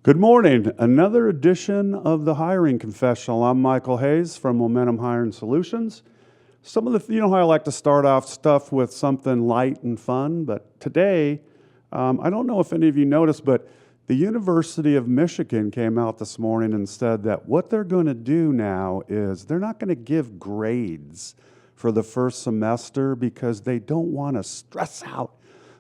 Good morning. Another edition of the Hiring Confessional. I'm Michael Hayes from Momentum Hiring Solutions. Some of the, how I like to start off stuff with something light and fun, but today, I don't know if any of you noticed, but the University of Michigan came out this morning and said that what they're going to do now is they're not going to give grades for the first semester because they don't want to stress out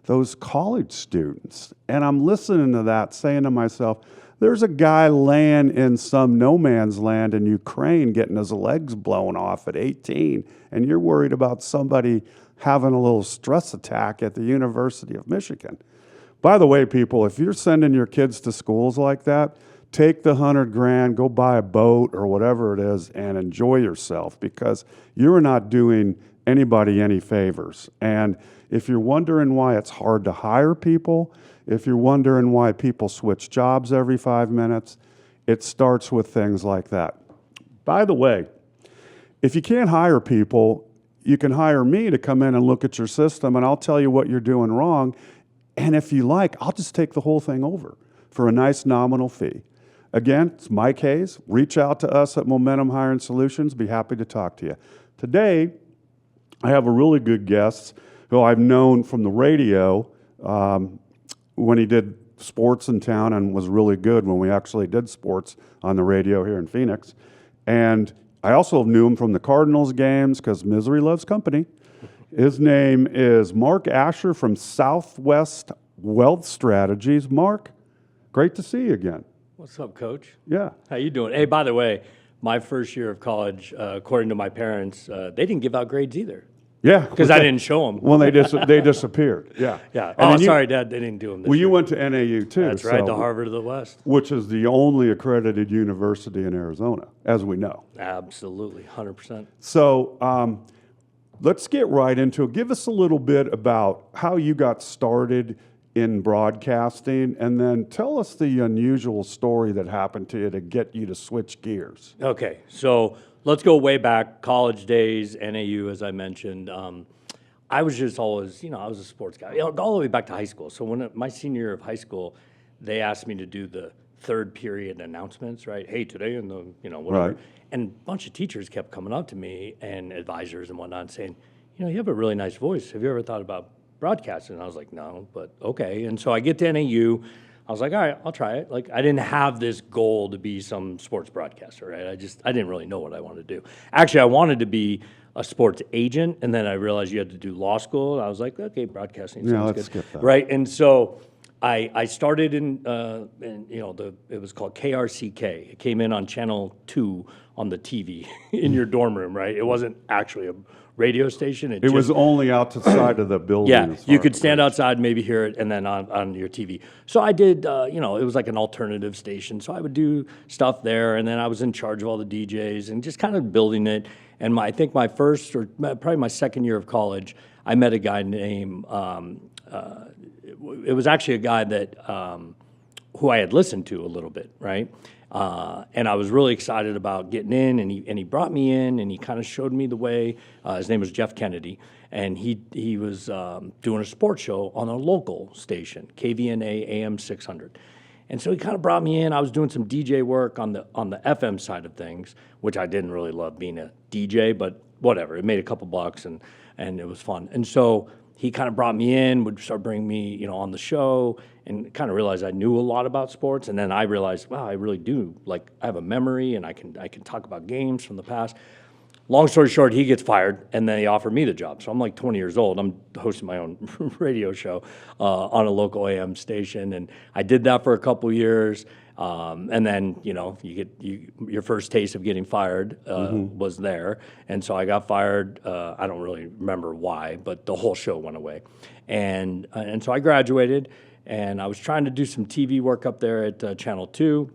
those college students. And I'm listening to that, saying to myself, there's a guy laying in some no man's land in Ukraine getting his legs blown off at 18, and you're worried about somebody having a little stress attack at the University of Michigan. By the way, people, if you're sending your kids to schools like that, take the $100,000, go buy a boat or whatever it is, and enjoy yourself, because you're not doing anybody any favors. And if you're wondering why it's hard to hire people, if you're wondering why people switch jobs every 5 minutes, it starts with things like that. By the way, if you can't hire people, you can hire me to come in and look at your system, and I'll tell you what you're doing wrong. And if you like, I'll just take the whole thing over for a nice nominal fee. Again, it's Mike Hayes. Reach out to us at Momentum Hiring Solutions. Be happy to talk to you. Today, I have a really good guest who I've known from the radio when he did sports in town, and was really good when we actually did sports on the radio here in Phoenix. And I also knew him from the Cardinals games because misery loves company. His name is Mark Asher from Southwest Wealth Strategies. Mark, great to see you again. What's up, Coach? Yeah. How you doing? Hey, by the way, my first year of college, according to my parents, they didn't give out grades either. Yeah. Because I didn't show them. Well, they disappeared. Yeah. Yeah. And Sorry, Dad, they didn't do them this Well, year. you went to NAU too. That's right, the Harvard of the West. Which is the only accredited university in Arizona, as we know. Absolutely, 100%. So let's get right into it. Give us a little bit about how you got started in broadcasting, and then tell us the unusual story that happened to you to get you to switch gears. Okay, so let's go way back, college days, NAU, as I mentioned. I was just always, I was a sports guy, all the way back to high school. So when my senior year of high school, they asked me to do the third period announcements, right? Hey, today in the, whatever. Right. And a bunch of teachers kept coming up to me and advisors and whatnot saying, you have a really nice voice. Have you ever thought about broadcasting? And I was like, no, but okay. And so I get to NAU. I was like, all right, I'll try it. Like, I didn't have this goal to be some sports broadcaster, right? I didn't really know what I wanted to do. Actually, I wanted to be a sports agent, and then I realized you had to do law school. I was like, okay, broadcasting sounds let's good. skip that. Right, and so I started in it was called KRCK. It came in on Channel 2 on the TV in your dorm room, right? It wasn't actually a radio station. It was only outside of the building. Yeah, you could stand outside, maybe hear it, and then on your TV. So I did, it was like an alternative station. So I would do stuff there, and then I was in charge of all the DJs and just kind of building it. And I think my first, or probably my second year of college, I met a guy named, it was actually a guy that, who I had listened to a little bit, right? And I was really excited about getting in, and he brought me in, and he kind of showed me the way. His name was Jeff Kennedy, and he was doing a sports show on a local station, KVNA AM 600. And so he kind of brought me in. I was doing some DJ work on the FM side of things, which I didn't really love being a DJ, but whatever. It made a couple bucks, and it was fun. And so he kind of brought me in, would start bringing me, on the show, and kind of realized I knew a lot about sports. And then I realized, wow, I really do. Like, I have a memory, and I can talk about games from the past. Long story short, he gets fired, and then they offer me the job. So I'm like 20 years old. I'm hosting my own radio show on a local AM station, and I did that for a couple years. And then, your first taste of getting fired was there. And so I got fired. I don't really remember why, but the whole show went away. And so I graduated, and I was trying to do some TV work up there at Channel 2,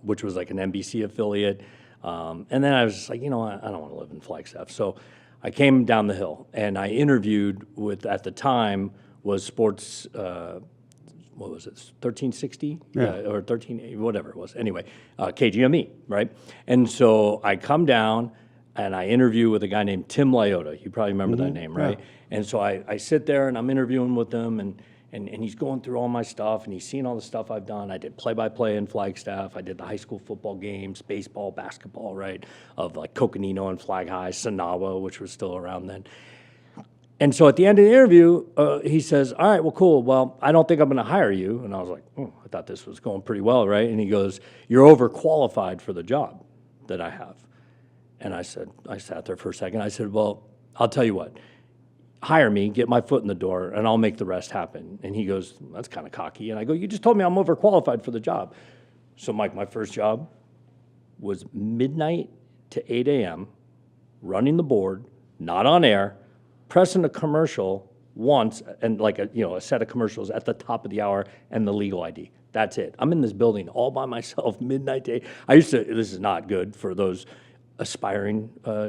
which was like an NBC affiliate. And then I was just like, I don't want to live in Flagstaff. So I came down the hill, and I interviewed with, at the time, was sports, what was it, 1360? Or 1380, whatever it was. Anyway, KGME, right? And so I come down, and I interview with a guy named Tim Lyotta. You probably remember that name, right? Yeah. And so I sit there, and I'm interviewing with him, and And he's going through all my stuff, and he's seeing all the stuff I've done. I did play-by-play in Flagstaff. I did the high school football games, baseball, basketball, right, of like Coconino and Flag High, Sanawa, which was still around then. And so at the end of the interview, he says, all right, well, cool. Well, I don't think I'm going to hire you. And I was like, I thought this was going pretty well, right? And he goes, you're overqualified for the job that I have. And I sat there for a second. I said, well, I'll tell you what. Hire me, get my foot in the door, and I'll make the rest happen. And he goes, that's kind of cocky. And I go, you just told me I'm overqualified for the job. So, Mike, my first job was midnight to 8 a.m., running the board, not on air, pressing a commercial once, and like a set of commercials at the top of the hour, and the legal ID. That's it. I'm in this building all by myself, midnight to 8. This is not good for those aspiring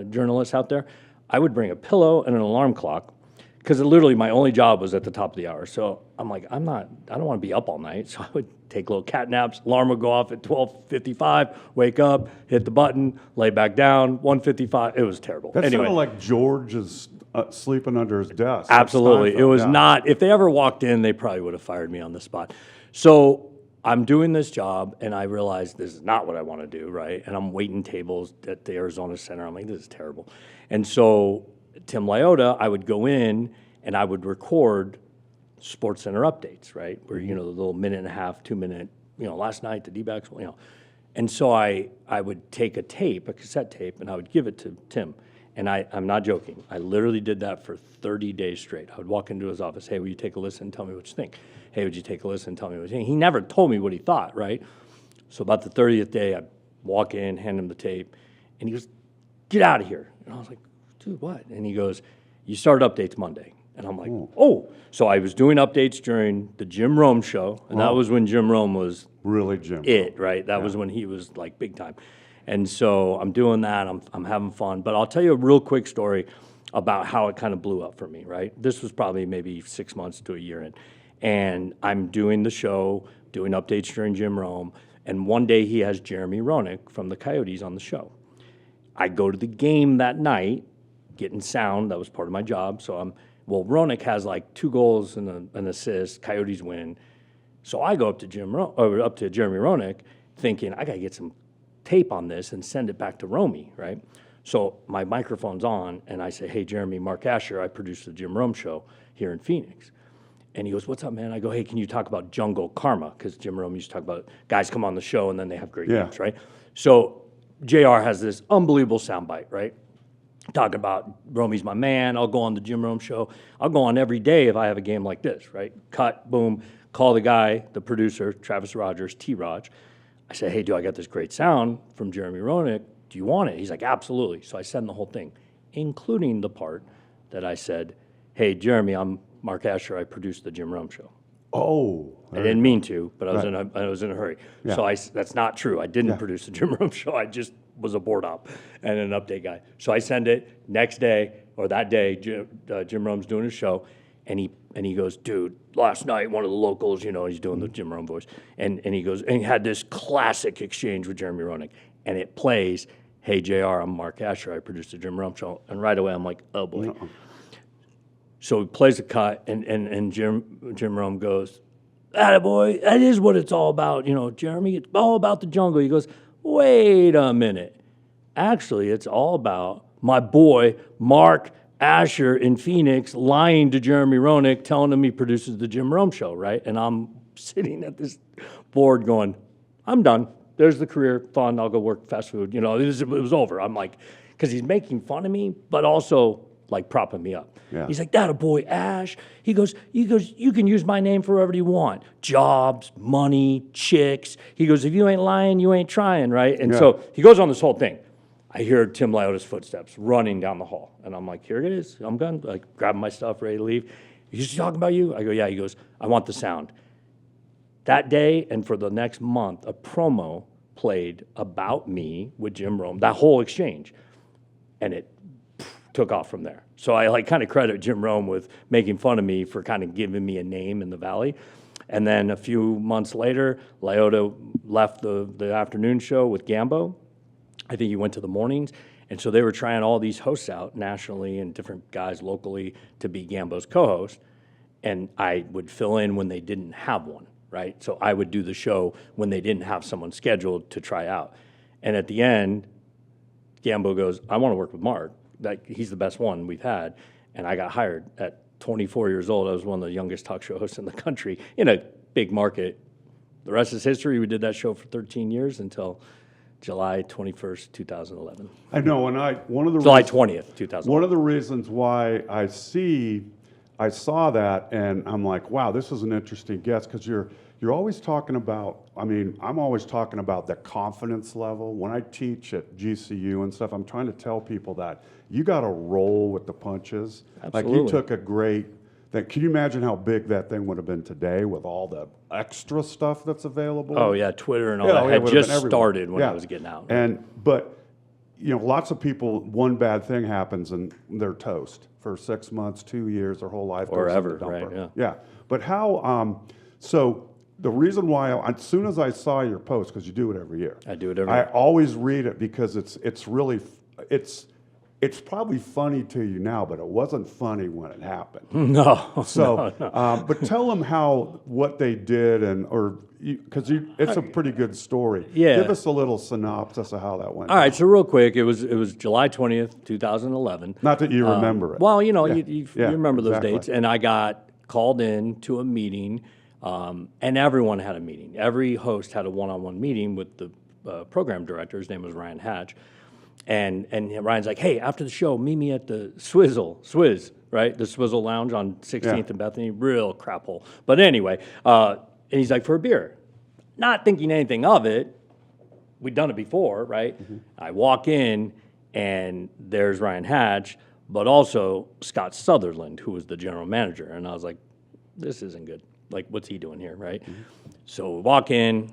journalists out there. I would bring a pillow and an alarm clock, because literally my only job was at the top of the hour. So I'm like, I don't want to be up all night. So I would take little cat naps. Alarm would go off at 12:55, wake up, hit the button, lay back down, 1:55. It was terrible. That's anyway, sort of like George is sleeping under his desk. absolutely. It was Yeah. not, if they ever walked in, they probably would have fired me on the spot. So I'm doing this job, and I realized this is not what I want to do, right? And I'm waiting tables at the Arizona Center. I'm like, this is terrible. And so Tim Lyotta, I would go in and I would record Sports Center updates, right? Where, the little minute and a half, 2 minute, last night, the D-backs, And so I would take a cassette tape, and I would give it to Tim. And I'm not joking. I literally did that for 30 days straight. I would walk into his office, hey, will you take a listen and tell me what you think? Hey, would you take a listen and tell me what you think? He never told me what he thought, right? So about the 30th day, I'd walk in, hand him the tape, and he goes, get out of here. And I was like, dude, what? And he goes, you start updates Monday. And I'm like, oh. So I was doing updates during the Jim Rome show, and that was when Jim Rome was Really, Jim. right? That was when he was like big time. And so I'm doing that, I'm having fun. But I'll tell you a real quick story about how it kind of blew up for me, right? This was probably maybe 6 months to a year in. And I'm doing the show, doing updates during Jim Rome, and one day he has Jeremy Roenick from the Coyotes on the show. I go to the game that night, getting sound. That was part of my job. So Roenick has like 2 goals and an assist. Coyotes win. So I go up to Jeremy Roenick, thinking I gotta get some tape on this and send it back to Romy, right? So my microphone's on, and I say, hey, Jeremy, Mark Asher, I produce the Jim Rome show here in Phoenix. And he goes, what's up, man? I go, hey, can you talk about Jungle Karma? Because Jim Rome used to talk about guys come on the show and then they have great games, right? So JR has this unbelievable soundbite, right? Talking about Romy's my man. I'll go on the Jim Rome show. I'll go on every day if I have a game like this, right? Cut, boom, call the guy, the producer, Travis Rogers, T-Rog. I say, hey, I got this great sound from Jeremy Roenick. Do you want it? He's like, absolutely. So I send the whole thing, including the part that I said, hey, Jeremy, I'm Mark Asher. I produced the Jim Rome show. Oh. I didn't mean to, but I was in a hurry. Yeah. So that's not true. I didn't produce the Jim Rome show. I just was a board op and an update guy. So I send it next day or that day. Jim Rome's doing his show, and he goes, dude, last night one of the locals, he's doing the Jim Rome voice, and he goes, and he had this classic exchange with Jeremy Roenick, and it plays, hey JR, I'm Mark Asher. I produced the Jim Rome show, and right away I'm like, oh boy. No. So he plays a cut, and Jim Rome goes, attaboy, that is what it's all about. Jeremy, it's all about the jungle. He goes, wait a minute. Actually, it's all about my boy, Mark Asher in Phoenix, lying to Jeremy Roenick, telling him he produces the Jim Rome show, right? And I'm sitting at this board going, I'm done. There's the career, fun, I'll go work fast food. It was over. I'm like, because he's making fun of me, but also like propping me up. Yeah. He's like, that a boy, Ash. He goes, you can use my name for whatever you want. Jobs, money, chicks. He goes, if you ain't lying, you ain't trying, right? And so he goes on this whole thing. I hear Tim Lyotta's footsteps running down the hall. And I'm like, here it is. I'm done. Like, grabbing my stuff, ready to leave. He's talking about you? I go, yeah. He goes, I want the sound. That day and for the next month, a promo played about me with Jim Rome, that whole exchange. And it took off from there. So I kind of credit Jim Rome with making fun of me for kind of giving me a name in the Valley. And then a few months later, Lyotta left the afternoon show with Gambo. I think he went to the mornings. And so they were trying all these hosts out nationally and different guys locally to be Gambo's co-host. and I would fill in when they didn't have one, right? So I would do the show when they didn't have someone scheduled to try out. And at the end, Gambo goes, I want to work with Mark. Like, he's the best one we've had. And I got hired at 24 years old. I was one of the youngest talk show hosts in the country in a big market. The rest is history. We did that show for 13 years until July 21st, 2011. I know, and one of the July 20th, 2011. one of the reasons why I saw that, and I'm like, wow, this is an interesting guest, because you're always talking about, I mean, I'm always talking about the confidence level. When I teach at GCU and stuff, I'm trying to tell people that you got to roll with the punches. Like, you Absolutely. took a great thing. Can you imagine how big that thing would have been today with all the extra stuff that's available? Oh, yeah, Twitter and all Yeah, that it had would have just been everywhere. started when Yeah. I was getting out. But lots of people, one bad thing happens and they're toast for 6 months, 2 years, their whole life Or goes in ever, the dumper. right, Yeah. But how? So the reason why, as soon as I saw your post, because you do it every year, I do it every I year. always read it because it's really it's probably funny to you now, but it wasn't funny when it happened. No. So, but tell them what they did, because it's a pretty good story. Yeah. Give us a little synopsis of how that went. All right, so real quick, it was July 20th, 2011. Not that you remember it. Well, you Yeah, remember those exactly. dates. And I got called in to a meeting, and everyone had a meeting. Every host had a one-on-one meeting with the program director. His name was Ryan Hatch. And Ryan's like, hey, after the show, meet me at the Swizz, right? The Swizzle Lounge on 16th Yeah. and Bethany, real crap hole. But anyway, and he's like, for a beer. Not thinking anything of it. We'd done it before, right? Mm-hmm. I walk in, and there's Ryan Hatch, but also Scott Sutherland, who was the general manager. And I was like, this isn't good. Like, what's he doing here, right? Mm-hmm. So we walk in.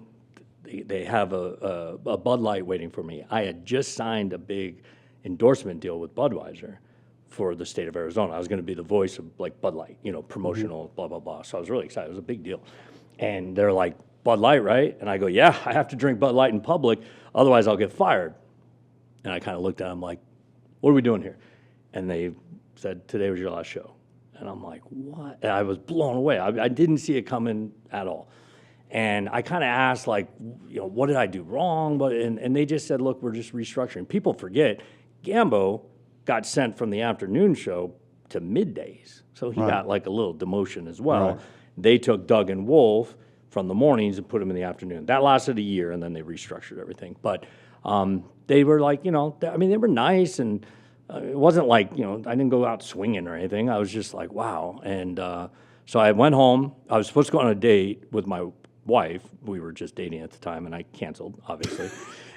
They have a Bud Light waiting for me. I had just signed a big endorsement deal with Budweiser for the state of Arizona. I was going to be the voice of, like, Bud Light, promotional, blah, blah, blah. So I was really excited. It was a big deal. And they're like, Bud Light, right? And I go, yeah, I have to drink Bud Light in public, otherwise I'll get fired. And I kind of looked at them like, what are we doing here? And they said, today was your last show. And I'm like, what? And I was blown away. I didn't see it coming at all. And I kind of asked, like, what did I do wrong? And they just said, look, we're just restructuring. People forget, Gambo got sent from the afternoon show to middays. So he got like a little demotion as well. Right. They took Doug and Wolf from the mornings and put them in the afternoon. That lasted a year, and then they restructured everything. But they were like, they were nice, and it wasn't like, I didn't go out swinging or anything. I was just like, wow. And so I went home. I was supposed to go on a date with my wife. We were just dating at the time, and I canceled, obviously.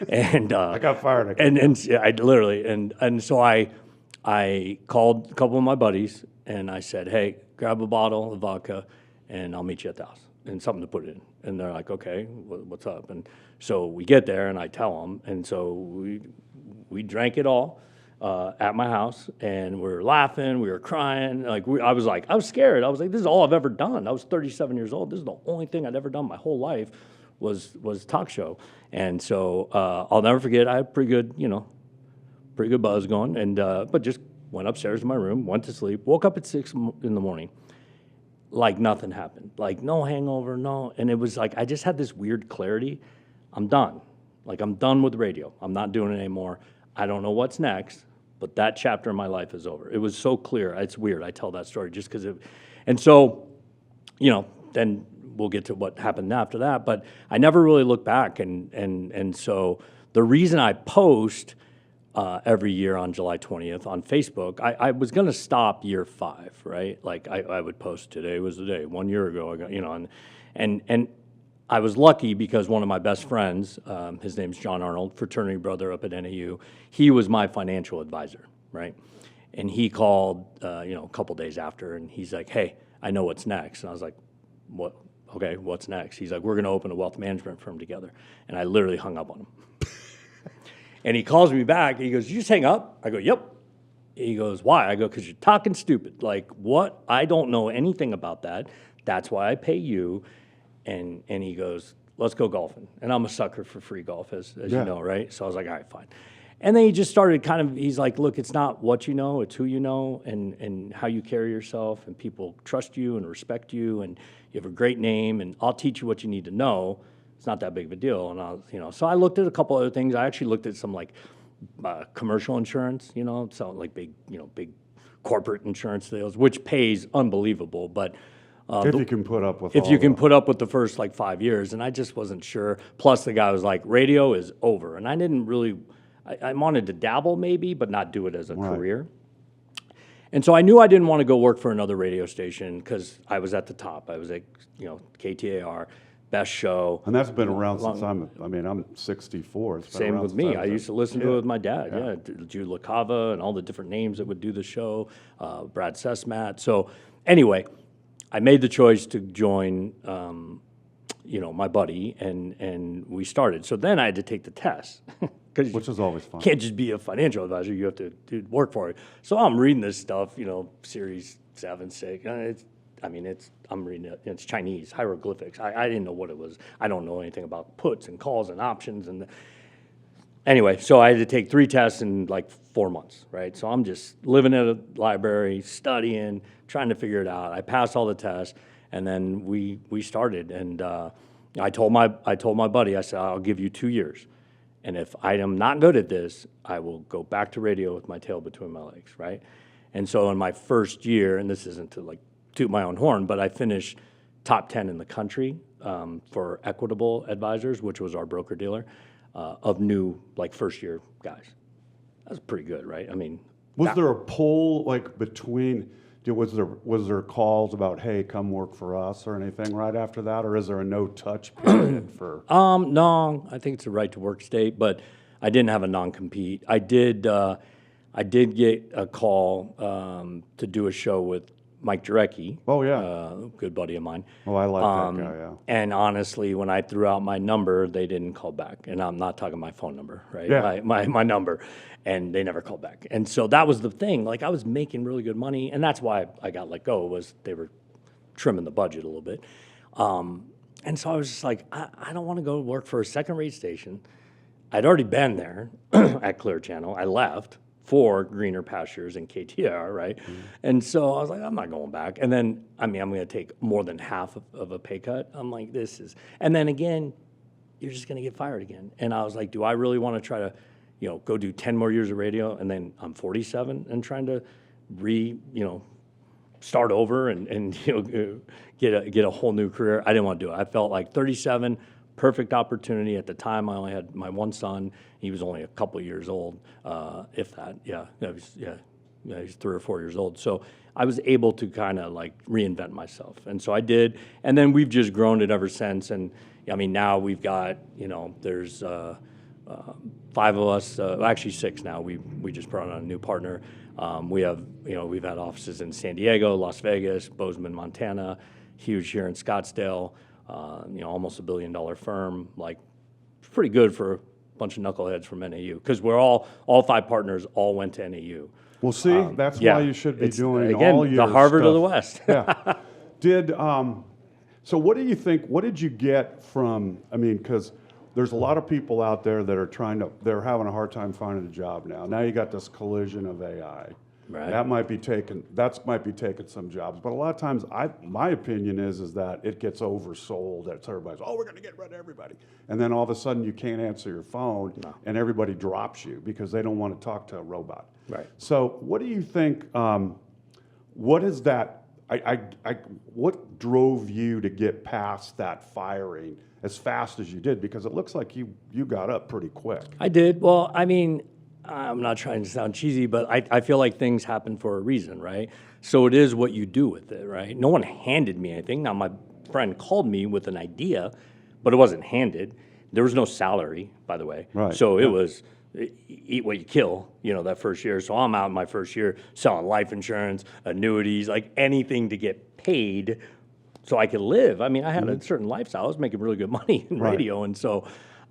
And I got fired. yeah, I literally, and so I called a couple of my buddies, and I said, hey, grab a bottle of vodka, and I'll meet you at the house, and something to put it in. And they're like, okay, what's up? And so we get there, and I tell them, and so we drank it all at my house, and we were laughing, we were crying. I was scared. I was like, this is all I've ever done. I was 37 years old. This is the only thing I'd ever done my whole life was talk show. And so I'll never forget. I had pretty good buzz going, and but just went upstairs to my room, went to sleep, woke up at 6 in the morning, like nothing happened, like no hangover, no. And it was like I just had this weird clarity. I'm done. Like, I'm done with radio. I'm not doing it anymore. I don't know what's next, but that chapter in my life is over. It was so clear. It's weird. I tell that story just because and so, then we'll get to what happened after that. But I never really looked back, and so the reason I post every year on July 20th on Facebook, I was going to stop year 5, right? Like I would post, today was the day, 1 year ago, I got, and I was lucky because one of my best friends, his name's John Arnold, fraternity brother up at NAU, he was my financial advisor, right? And he called, a couple days after, and he's like, hey, I know what's next. And I was like, what? Okay, what's next? He's like, we're going to open a wealth management firm together. And I literally hung up on him. And he calls me back, and he goes, you just hang up? I go, yep. He goes, why? I go, because you're talking stupid. Like, what? I don't know anything about that. That's why I pay you. And he goes, let's go golfing. And I'm a sucker for free golf, as you know, right? So I was like, all right, fine. And then he just started he's like, look, it's not what you know, it's who you know and how you carry yourself, and people trust you and respect you, and you have a great name, and I'll teach you what you need to know. It's not that big of a deal. And so I looked at a couple other things. I actually looked at some like commercial insurance, so like big corporate insurance sales, which pays unbelievable, but If you can put up with if all you can the- put up with the first like 5 years, and I just wasn't sure. Plus, the guy was like, radio is over, and I didn't really. I wanted to dabble maybe, but not do it as a career. And so I knew I didn't want to go work for another radio station because I was at the top. I was at KTAR, best show. And that's been around since I'm 64. It's been Same around with since me. I I was used to listen to it with my dad. Yeah, Jude LaCava and all the different names that would do the show, Brad Sesmat. So anyway, I made the choice to join, my buddy, and we started. So then I had to take the test. Which is always fun. Can't just be a financial advisor. You have to work for it. So I'm reading this stuff, Series 7, 6. I'm reading it. It's Chinese hieroglyphics. I didn't know what it was. I don't know anything about puts and calls and options. Anyway, so I had to take 3 tests in like 4 months, right? So I'm just living at a library, studying, trying to figure it out. I passed all the tests, and then we started. And I told my buddy, I said, I'll give you 2 years. And if I am not good at this, I will go back to radio with my tail between my legs, right? And so in my first year, and this isn't to like toot my own horn, but I finished top 10 in the country for Equitable Advisors, which was our broker dealer, of new like first year guys. That's pretty good, right? Was there a pull like between? Was there calls about, hey, come work for us or anything right after that, or is there a no touch period for? No, I think it's a right to work state, but I didn't have a non-compete. I did get a call to do a show with Mike Jarecki. Oh, yeah. A good buddy of mine. Oh, I like that guy. Yeah. And honestly, when I threw out my number, they didn't call back. And I'm not talking my phone number, right? Yeah. My number. And they never called back. And so that was the thing. Like, I was making really good money. And that's why I got let go, was they were trimming the budget a little bit. And so I was just like, I don't want to go work for a second-rate station. I'd already been there at Clear Channel. I left for greener pastures and KTR, right? Mm-hmm. And so I was like, I'm not going back. And then, I'm going to take more than half of a pay cut. I'm like, and then again, you're just going to get fired again. And I was like, do I really want to try to, go do 10 more years of radio, and then I'm 47 and trying to start over and get a whole new career? I didn't want to do it. I felt like 37, perfect opportunity. At the time, I only had my one son. He was only a couple of years old, if that. He's 3 or 4 years old. So I was able to kind of like reinvent myself. And so I did. And then we've just grown it ever since. And now we've got, there's 5 of us, actually 6 now. We just brought on a new partner. We have, we've had offices in San Diego, Las Vegas, Bozeman, Montana, huge here in Scottsdale. Almost $1 billion firm. Like, it's pretty good for a bunch of knuckleheads from NAU, because we're all 5 partners all went to NAU. Well, see, that's why you should be doing again, all your the Harvard stuff. of the West. Yeah. So what do you think? What did you get from? Because there's a lot of people out there that are they're having a hard time finding a job now. Now you got this collision of AI. Right. That might be taking some jobs, but a lot of times, my opinion is that it gets oversold. That everybody's, we're going to get rid of everybody, and then all of a sudden you can't answer your phone, and everybody drops you because they don't want to talk to a robot. Right. So, what do you think? What is that? What drove you to get past that firing as fast as you did? Because it looks like you got up pretty quick. I did. Well, I'm not trying to sound cheesy, but I feel like things happen for a reason, right? So it is what you do with it, right? No one handed me anything. Now, my friend called me with an idea, but it wasn't handed. There was no salary, by the way. Right. So it was eat what you kill, that first year. So I'm out in my first year selling life insurance, annuities, like anything to get paid so I could live. I had a certain lifestyle. I was making really good money in radio. And so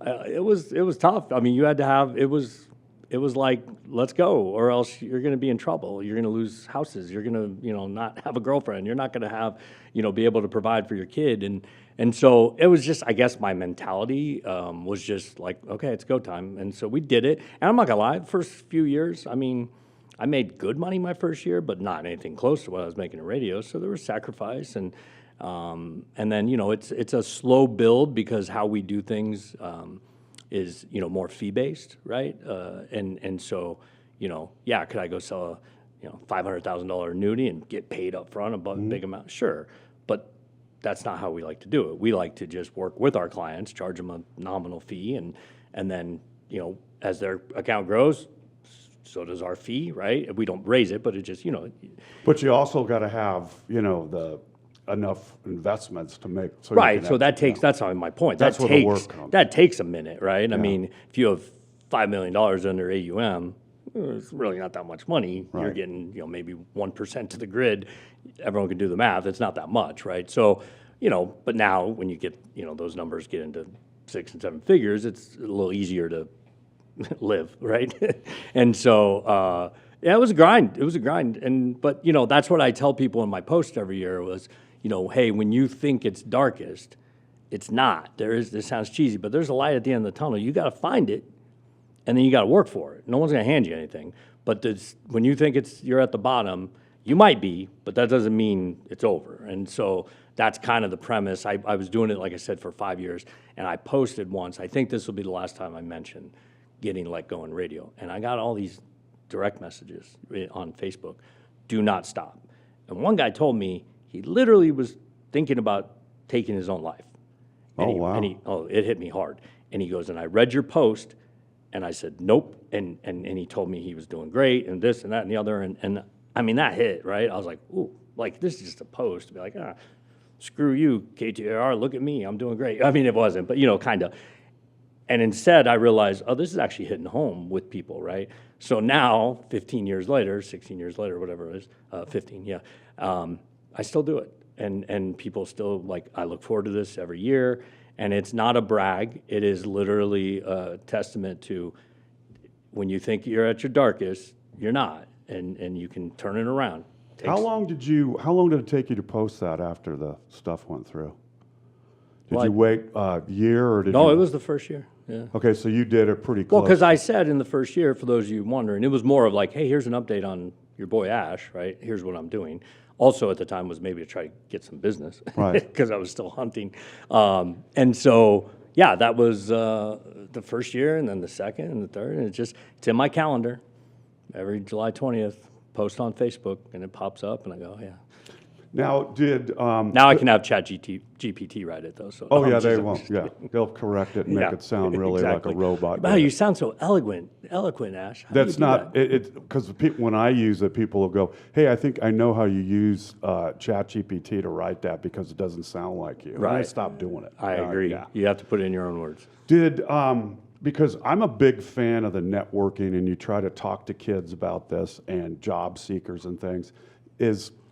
it was tough. You had to have, it was like, let's go, or else you're going to be in trouble. You're going to lose houses. You're going to, not have a girlfriend. You're not going to have, be able to provide for your kid. And so it was just, I guess my mentality was just like, okay, it's go time. And so we did it. And I'm not gonna lie, the first few years, I mean, I made good money my first year, but not anything close to what I was making in radio. So there was sacrifice, and then it's a slow build because how we do things is more fee based, right? And so yeah, could I go sell a $500,000 annuity and get paid up front a big amount? Sure, but that's not how we like to do it. We like to just work with our clients, charge them a nominal fee, and then as their account grows, so does our fee, right? We don't raise it, but it just But you also got to have, the enough investments to make. So right. So that takes. That's my point. That's where the work comes. That takes a minute, right? I mean, if you have $5 million under AUM, it's really not that much money. Right. You're getting maybe 1% to the grid. Everyone can do the math. It's not that much, right? So but now when you get those numbers get into 6 and 7 figures, it's a little easier to live, right? And so yeah, it was a grind. It was a grind, but that's what I tell people in my post every year was, hey, when you think it's darkest, it's not. This sounds cheesy, but there's a light at the end of the tunnel. You got to find it, and then you got to work for it. No one's going to hand you anything. But when you think you're at the bottom, you might be, but that doesn't mean it's over. And so that's kind of the premise. I was doing it, like I said, for 5 years, and I posted once. I think this will be the last time I mention getting let go in radio. And I got all these direct messages on Facebook, do not stop. And one guy told me he literally was thinking about taking his own life. And Wow. It hit me hard. And he goes, and I read your post, and I said, nope. And he told me he was doing great, and this and that and the other. And I mean, that hit, right? I was like, ooh, like this is just a post to be like, screw you, KTAR, look at me, I'm doing great. I mean, it wasn't, but kind of. And instead, I realized, this is actually hitting home with people, right? So now, 15 years later, 16 years later, whatever it is, 15, yeah, I still do it. And people still, I look forward to this every year. And it's not a brag. It is literally a testament to when you think you're at your darkest, you're not. And you can turn it around. How long did it take you to post that after the stuff went through? Did you wait a year or did No, you? it was the first year. Yeah. Okay, so you did it pretty close. Well, because I said in the first year, for those of you wondering, it was more of like, hey, here's an update on your boy Ash, right? Here's what I'm doing. Also at the time was maybe to try to get some business, Right? Because I was still hunting. And so, yeah, that was the first year, and then the second and the third, and it's in my calendar. Every July 20th, post on Facebook, and it pops up, and I go, yeah. Now, Now I can have GPT write it, though. So Oh, yeah, they won't. Yeah, they'll correct it and make it sound really exactly. like a robot. Wow, you sound so eloquent, Ash. How do That's you do not that? it because when I use it, people will go, "Hey, I think I know how you use ChatGPT to write that because it doesn't sound like you." And I Right. stopped doing it. I agree. Yeah. You have to put it in your own words. Because I'm a big fan of the networking, and you try to talk to kids about this and job seekers and things.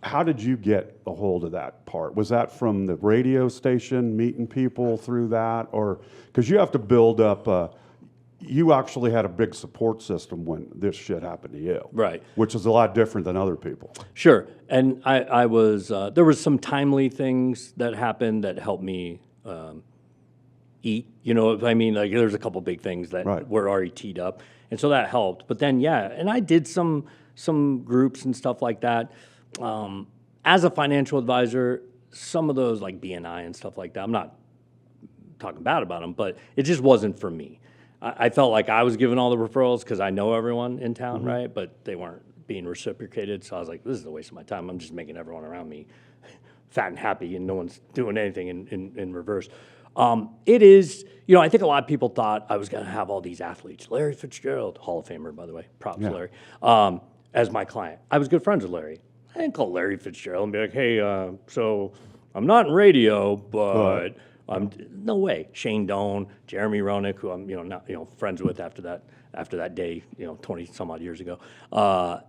How did you get a hold of that part? Was that from the radio station, meeting people through that, or because you have to build up? You actually had a big support system when this shit happened to you, Right. Which is a lot different than other people. Sure. And I was, there was some timely things that happened that helped me eat. I mean, like there's a couple big things that Right. were already teed up. And so that helped. But then, yeah, and I did some groups and stuff like that. As a financial advisor, some of those like BNI and stuff like that, I'm not talking bad about them, but it just wasn't for me. I felt like I was giving all the referrals because I know everyone in town, right? But they weren't being reciprocated. So I was like, this is a waste of my time. I'm just making everyone around me fat and happy, and no one's doing anything in reverse. It is, I think a lot of people thought I was going to have all these athletes. Larry Fitzgerald, Hall of Famer, by the way, props, Yeah. Larry, as my client. I was good friends with Larry. I didn't call Larry Fitzgerald and be like, hey, so I'm not in radio, but I'm no way. Shane Doan, Jeremy Roenick, who I'm not friends with after that day 20 some odd years ago. I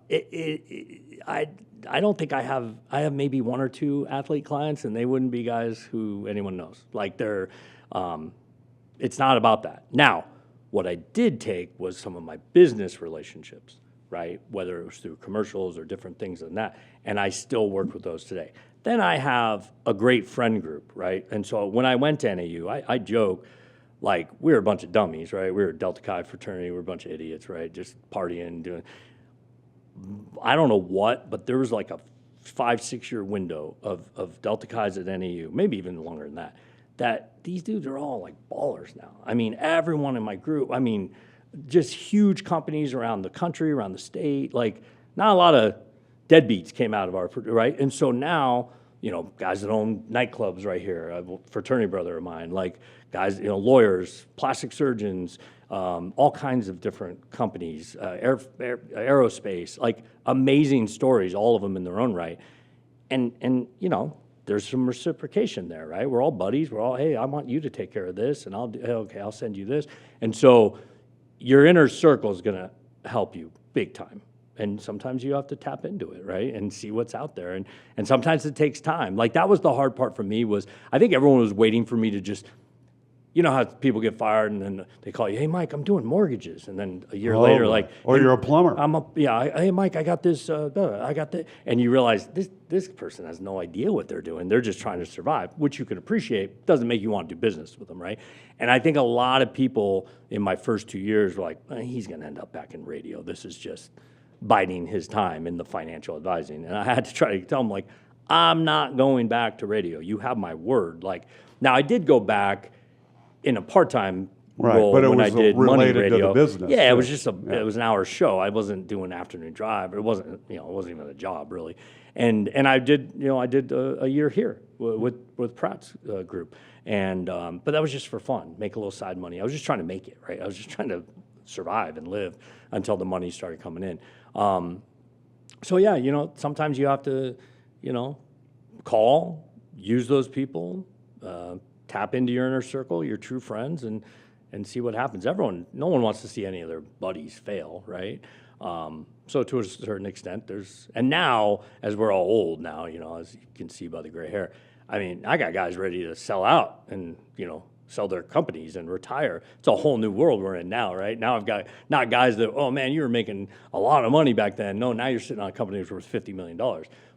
don't think I have maybe one or two athlete clients, and they wouldn't be guys who anyone knows. Like they're it's not about that. Now, what I did take was some of my business relationships, right? Whether it was through commercials or different things than that. And I still work with those today. Then I have a great friend group, right? And so when I went to NAU, I joke, like, we were a bunch of dummies, right? We were a Delta Chi fraternity. We were a bunch of idiots, right? Just partying, doing, I don't know what, but there was like a 5-6 year window of Delta Chi's at NAU, maybe even longer than that these dudes are all like ballers now. I mean, everyone in my group, I mean, just huge companies around the country, around the state, like not a lot of deadbeats came out of our, right? And so now, you know, guys that own nightclubs right here, a fraternity brother of mine, like guys, you know, lawyers, plastic surgeons, all kinds of different companies, aerospace, like amazing stories, all of them in their own right. And you know, there's some reciprocation there, right? We're all buddies. We're all, hey, I want you to take care of this, and I'll do, okay, I'll send you this. And so your inner circle is going to help you big time. And sometimes you have to tap into it, right? And see what's out there. And sometimes it takes time. Like that was the hard part for me was I think everyone was waiting for me to just, you know how people get fired and then they call you, hey, Mike, I'm doing mortgages. And then a year later, like. Or hey, you're a plumber. Hey, Mike, I got this, I got that. And you realize this person has no idea what they're doing. They're just trying to survive, which you can appreciate. Doesn't make you want to do business with them, right? And I think a lot of people in my first 2 years were like, he's going to end up back in radio. This is just biding his time in the financial advising. And I had to try to tell him, like, I'm not going back to radio. You have my word. Like, now I did go back in a part-time role but it when I was did money related radio. to the business. Yeah, it was just it was an hour show. I wasn't doing afternoon drive. It wasn't, you know, it wasn't even a job really. And I did, you know, I did a year here with Pratt's group. And but that was just for fun, make a little side money. I was just trying to make it, right? I was just trying to survive and live until the money started coming in. So yeah, you know, sometimes you have to, you know, call, use those people, tap into your inner circle, your true friends, and see what happens. No one wants to see any of their buddies fail, right? So to a certain extent, and now, as we're all old now, you know, as you can see by the gray hair, I mean, I got guys ready to sell out and, you know, sell their companies and retire. It's a whole new world we're in now, right? Now I've got not guys that, oh man, you were making a lot of money back then. No, now you're sitting on a company that's worth $50 million.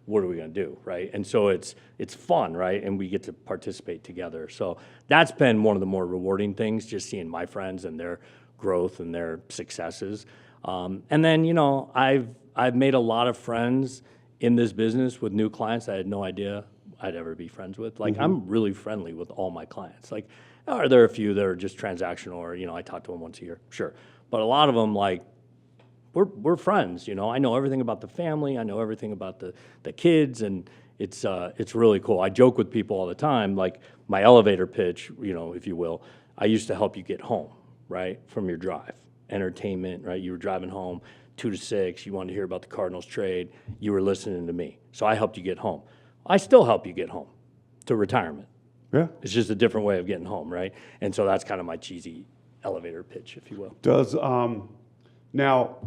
What are we going to do, right? And so it's fun, right? And we get to participate together. So that's been one of the more rewarding things, just seeing my friends and their growth and their successes. And then, you know, I've made a lot of friends in this business with new clients I had no idea I'd ever be friends with. Like, I'm really friendly with all my clients. Like, are there a few that are just transactional or, you know, I talk to them once a year? Sure. But a lot of them, like, we're friends, you know. I know everything about the family. I know everything about the kids, and it's really cool. I joke with people all the time, like my elevator pitch, you know, if you will. I used to help you get home, right, from your drive. Entertainment, right? You were driving home 2 to 6. You wanted to hear about the Cardinals trade. You were listening to me. So I helped you get home. I still help you get home to retirement. Yeah. It's just a different way of getting home, right? And so that's kind of my cheesy elevator pitch, if you will. Does now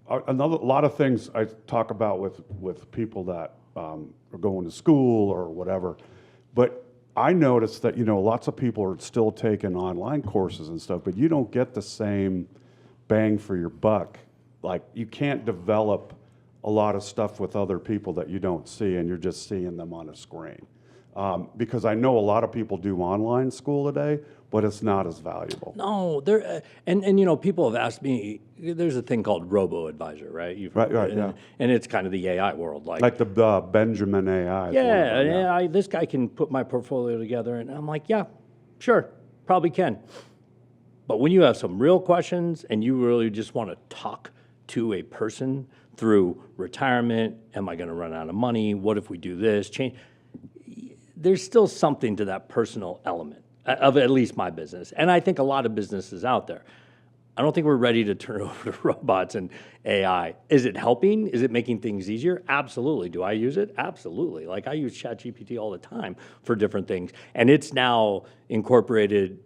a lot of things I talk about with people that are going to school or whatever, but I noticed that, you know, lots of people are still taking online courses and stuff, but you don't get the same bang for your buck. Like, you can't develop a lot of stuff with other people that you don't see, and you're just seeing them on a screen. Because I know a lot of people do online school today, but it's not as valuable. No, and you know, people have asked me. There's a thing called robo-advisor, right? Right, and, yeah. And it's kind of the AI world, Like the Benjamin AI. Yeah, this guy can put my portfolio together, and I'm like, yeah, sure, probably can. But when you have some real questions and you really just want to talk to a person through retirement, am I going to run out of money? What if we do this? Change. There's still something to that personal element of at least my business. And I think a lot of businesses out there. I don't think we're ready to turn over to robots and AI. Is it helping? Is it making things easier? Absolutely. Do I use it? Absolutely. Like, I use ChatGPT all the time for different things. And it's now incorporated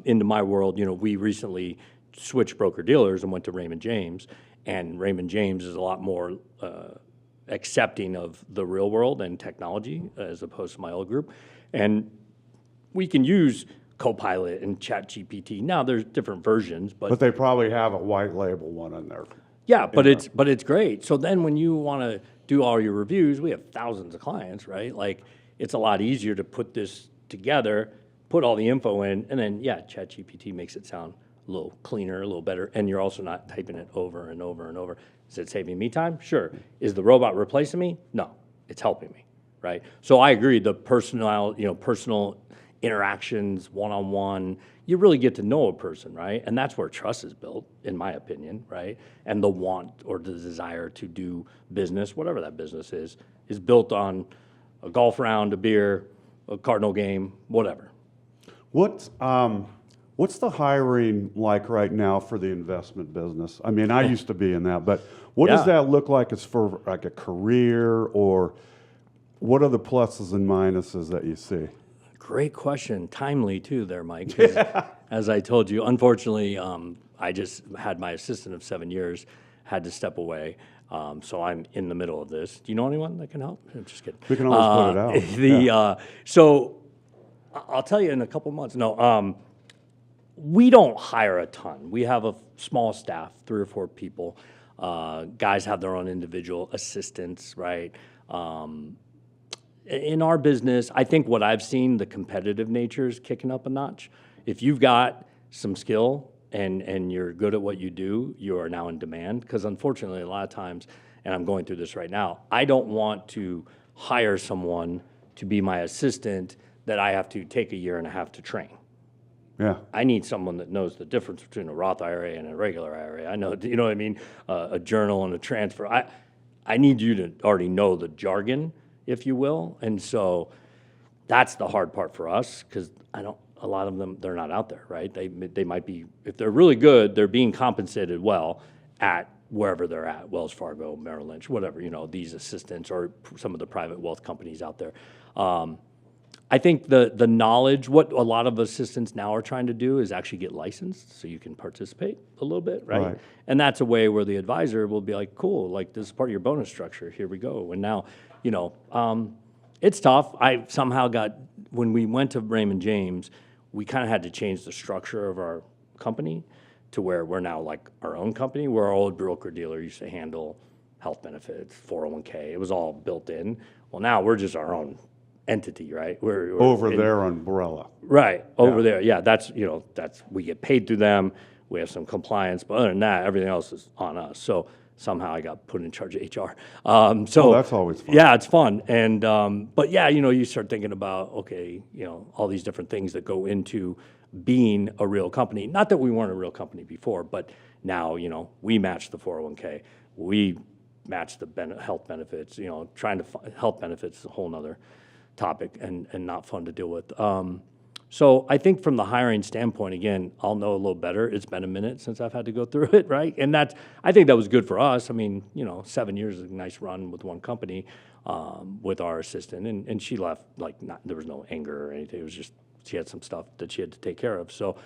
into my world. You know, we recently switched broker-dealers and went to Raymond James. And Raymond James is a lot more accepting of the real world and technology as opposed to my old group. And we can use Copilot and ChatGPT. Now there's different versions, but they probably have a white label one in there. Yeah, but it's great. So then when you want to do all your reviews, we have thousands of clients, right? Like, it's a lot easier to put this together, put all the info in, and then, yeah, ChatGPT makes it sound a little cleaner, a little better, and you're also not typing it over and over and over. Is it saving me time? Sure. Is the robot replacing me? No, it's helping me, right? So I agree, the personal interactions, one-on-one, you really get to know a person, right? And that's where trust is built, in my opinion, right? And the want or the desire to do business, whatever that business is built on a golf round, a beer, a Cardinal game, whatever. What's the hiring like right now for the investment business? I mean, I used to be in that, but what does Yeah. that look like as for like a career, or what are the pluses and minuses that you see? Great question. Timely, too, there, Mike. 'Cause as I told you, unfortunately, I just had my assistant of 7 years, had to step away. So I'm in the middle of this. Do you know anyone that can help? I'm just kidding. We can always put it out. So I'll tell you in a couple months. No, we don't hire a ton. We have a small staff, 3 or 4 people. Guys have their own individual assistants, right? In our business, I think what I've seen, the competitive nature is kicking up a notch. If you've got some skill and you're good at what you do, you are now in demand. Because unfortunately, a lot of times, and I'm going through this right now, I don't want to hire someone to be my assistant that I have to take a year and a half to train. Yeah. I need someone that knows the difference between a Roth IRA and a regular IRA. I know, you know what I mean? A journal and a transfer. I need you to already know the jargon, if you will. And so that's the hard part for us, because a lot of them, they're not out there, right? They might be, if they're really good, they're being compensated well at wherever they're at, Wells Fargo, Merrill Lynch, whatever, these assistants or some of the private wealth companies out there. I think the knowledge, what a lot of assistants now are trying to do is actually get licensed so you can participate a little bit, right? Right. And that's a way where the advisor will be like, cool, like this is part of your bonus structure, here we go. And now, it's tough. I somehow when we went to Raymond James, we kind of had to change the structure of our company to where we're now like our own company, where our old broker dealer used to handle health benefits, 401k. It was all built in. Well, now we're just our own entity, right? We're Over their umbrella. right over there. Yeah, that's we get paid through them. We have some compliance, but other than that, everything else is on us. So somehow I got put in charge of HR. So that's always fun. Yeah, it's fun. And but yeah, you start thinking about all these different things that go into being a real company. Not that we weren't a real company before, but now we match the 401k. We match the health benefits. Trying to health benefits is a whole nother topic and not fun to deal with. So I think from the hiring standpoint, again, I'll know a little better. It's been a minute since I've had to go through it, right? And I think that was good for us. I mean, 7 years is a nice run with one company with our assistant, and she left there was no anger or anything. It was just she had some stuff that she had to take care of. So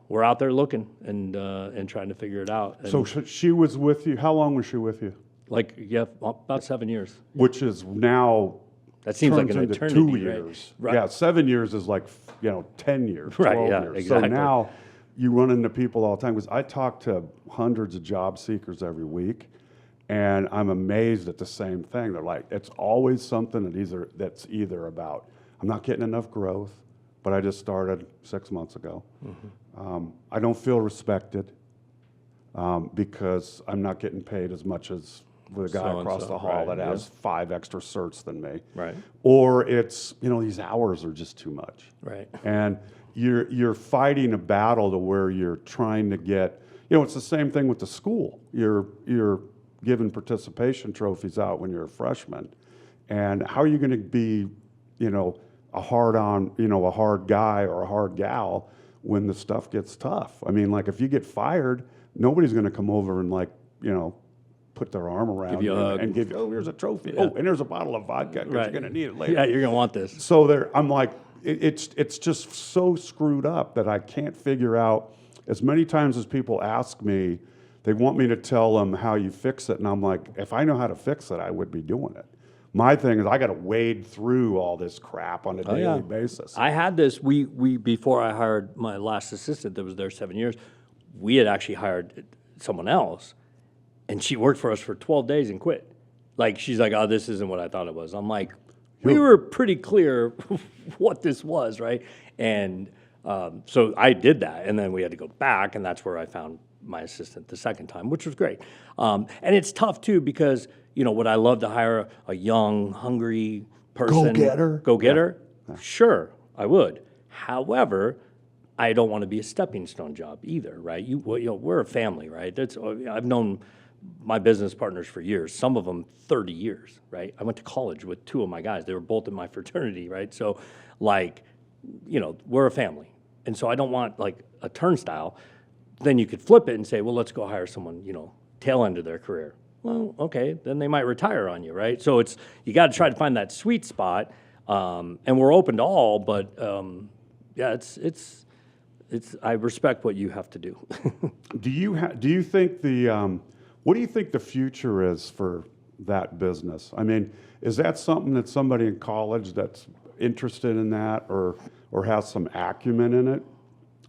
we're out there looking and trying to figure it out. And So she was with you. How long was she with you? about 7 years. Which is now That seems like turns an into eternity, 2 right? years. Right. Yeah, 7 years is like 10 years, 12 Right, yeah, years. exactly. So now you run into people all the time, because I talk to hundreds of job seekers every week, and I'm amazed at the same thing. They're like, it's always something that's either about, I'm not getting enough growth, but I just started 6 months ago. Mm-hmm. I don't feel respected because I'm not getting paid as much as the guy So-and-so, across the hall right, that has 5 extra certs than me. Right. Or it's, these hours are just too much. Right. And you're fighting a battle to where you're trying to get, it's the same thing with the school. You're giving participation trophies out when you're a freshman. And how are you going to be, a hard guy or a hard gal when the stuff gets tough? I mean, like if you get fired, nobody's going to come over and put their arm around Give you a hug. and give you, oh, here's a trophy. Oh, and there's a bottle of vodka because Right. you're going to need it later. Yeah, you're gonna want this. So I'm like, it's just so screwed up that I can't figure out. As many times as people ask me, they want me to tell them how you fix it, and I'm like, if I know how to fix it, I would be doing it. My thing is I got to wade through all this crap on a daily basis. I had this. We before I hired my last assistant that was there 7 years, we had actually hired someone else, and she worked for us for 12 days and quit. Like she's like, oh, this isn't what I thought it was. I'm like, we were pretty clear what this was, right? And so I did that, and then we had to go back, and that's where I found my assistant the second time, which was great. And it's tough too because would I love to hire a young, hungry person? Go-getter? Yeah. Sure, I would. However, I don't want to be a stepping stone job either, right? We're a family, right? I've known my business partners for years, some of them 30 years, right? I went to college with two of my guys. They were both in my fraternity, right? So we're a family. And so I don't want like a turnstile. Then you could flip it and say, well, let's go hire someone, tail end of their career. Well, okay, then they might retire on you, right? So you got to try to find that sweet spot. And we're open to all, but yeah, it's I respect what you have to do. Do you think what do you think the future is for that business? I mean, is that something that somebody in college that's interested in that or has some acumen in it?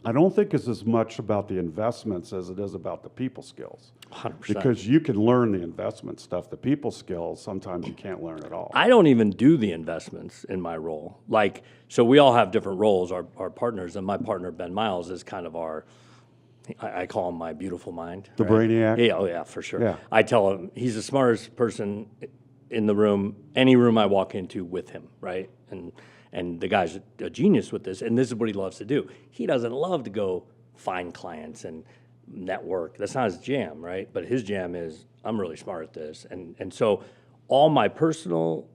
I don't think it's as much about the investments as it is about the people skills. 100%. Because you can learn the investment stuff. The people skills, sometimes you can't learn at all. I don't even do the investments in my role. So we all have different roles, our partners, and my partner, Ben Miles, is kind of I call him my beautiful mind. The brainiac? Yeah, oh yeah, for sure. Yeah. I tell him he's the smartest person in the room, any room I walk into with him, right? And the guy's a genius with this, and this is what he loves to do. He doesn't love to go find clients and network. That's not his jam, right? But his jam is, I'm really smart at this. And so all my personal,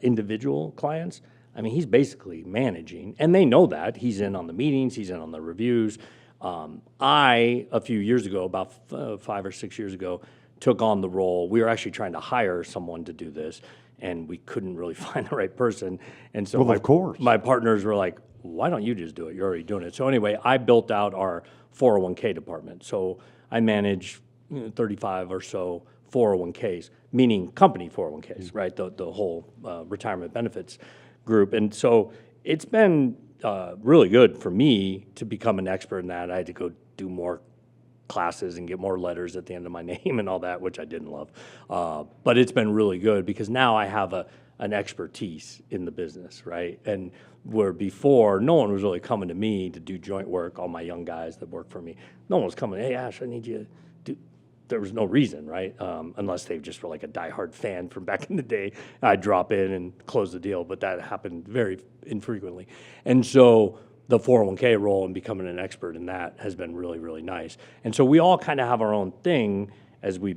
individual clients, I mean, he's basically managing, and they know that. He's in on the meetings, he's in on the reviews. A few years ago, about 5 or 6 years ago, took on the role. We were actually trying to hire someone to do this, and we couldn't really find the right person. And so of course. My partners were like, why don't you just do it? You're already doing it. So anyway, I built out our 401k department. So I manage 35 or so 401ks, meaning company 401ks, right? The whole retirement benefits group. And so it's been really good for me to become an expert in that. I had to go do more classes and get more letters at the end of my name and all that, which I didn't love. But it's been really good because now I have an expertise in the business, right? And where before, no one was really coming to me to do joint work, all my young guys that work for me, no one was coming, hey, Ash, I need you to do. There was no reason, right? Unless they just were like a diehard fan from back in the day. I'd drop in and close the deal, but that happened very infrequently. And so the 401k role and becoming an expert in that has been really, really nice. And so we all kind of have our own thing as we,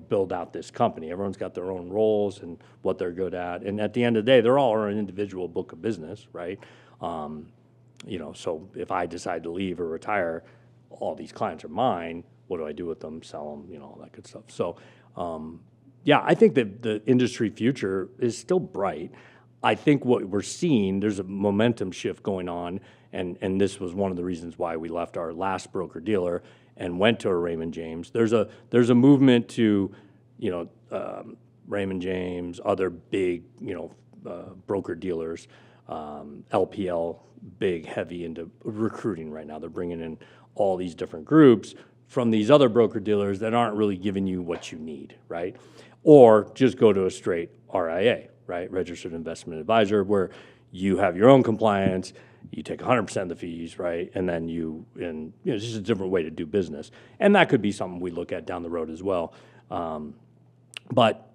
build out this company. Everyone's got their own roles and what they're good at. And at the end of the day, they're all an individual book of business, right? So if I decide to leave or retire, all these clients are mine. What do I do with them? Sell them, all that good stuff. So, yeah, I think that the industry future is still bright. I think what we're seeing, there's a momentum shift going on, and this was one of the reasons why we left our last broker-dealer and went to a Raymond James. There's a movement to, Raymond James, other big, broker-dealers, LPL, big, heavy into recruiting right now. They're bringing in all these different groups from these other broker-dealers that aren't really giving you what you need, right? Or just go to a straight RIA, right? Registered Investment Advisor, where you have your own compliance, you take 100% of the fees, right? And then it's just a different way to do business. And that could be something we look at down the road as well. But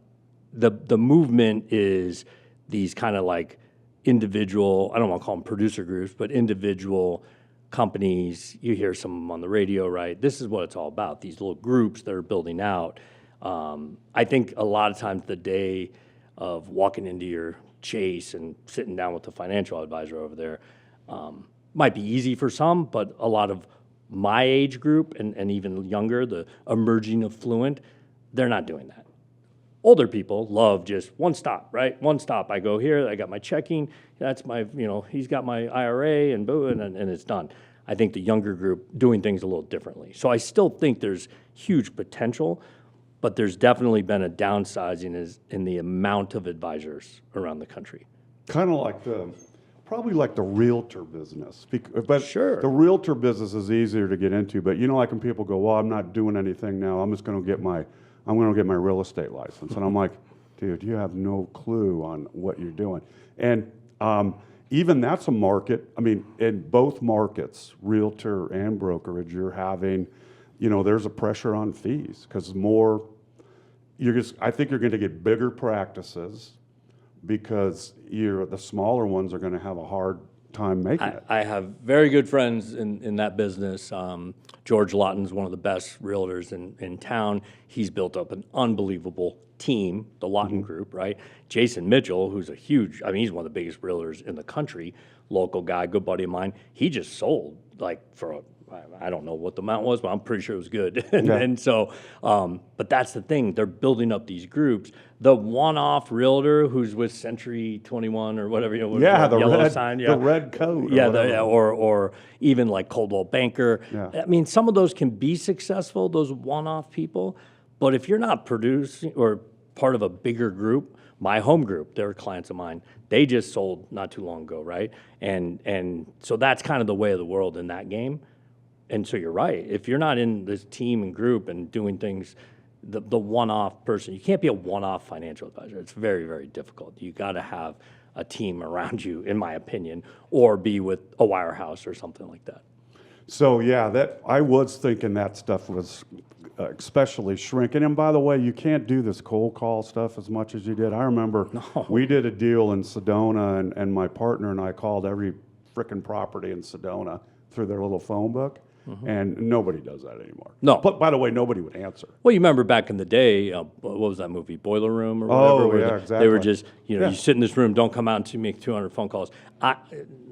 the movement is these kind of like individual, I don't want to call them producer groups, but individual companies. You hear some of them on the radio, right? This is what it's all about, these little groups that are building out. I think a lot of times the day of walking into your Chase and sitting down with the financial advisor over there might be easy for some, but a lot of my age group and even younger, the emerging affluent, they're not doing that. Older people love just one stop, right? One stop. I go here, I got my checking, that's my, he's got my IRA and boom, and it's done. I think the younger group doing things a little differently. So I still think there's huge potential, but there's definitely been a downsizing in the amount of advisors around the country. Kind of like probably like the realtor business. But sure. The realtor business is easier to get into, but like when people go, well, I'm not doing anything now, I'm going to get my real estate license. And I'm like, dude, you have no clue on what you're doing. And even that's a market. I mean, in both markets, realtor and brokerage, you're having, there's a pressure on fees because I think you're going to get bigger practices because the smaller ones are going to have a hard time making it. I have very good friends in that business. George Lawton's one of the best realtors in town. He's built up an unbelievable team, the Lawton Group, right? Jason Mitchell, who's he's one of the biggest realtors in the country, local guy, good buddy of mine. He just sold I don't know what the amount was, but I'm pretty sure it was good. And so, but that's the thing. They're building up these groups. The one-off realtor who's with Century 21 or whatever, the yellow sign. The red coat. Or even like Coldwell Banker. Yeah. I mean, some of those can be successful, those one-off people. But if you're not producing or part of a bigger group, my home group, they're clients of mine. They just sold not too long ago, right? And so that's kind of the way of the world in that game. And so you're right. If you're not in this team and group and doing things, the one-off person, you can't be a one-off financial advisor. It's very, very difficult. You got to have a team around you, in my opinion, or be with a wirehouse or something like that. So I was thinking that stuff was especially shrinking. And by the way, you can't do this cold call stuff as much as you did. I remember we did a deal in Sedona, and my partner and I called every frickin' property in Sedona through their little phone book. And nobody does that anymore. No. But by the way, nobody would answer. Well, you remember back in the day, what was that movie, Boiler Room or whatever? Oh, where yeah, They were exactly. just, you sit in this room, don't come out until you make 200 phone calls. Knock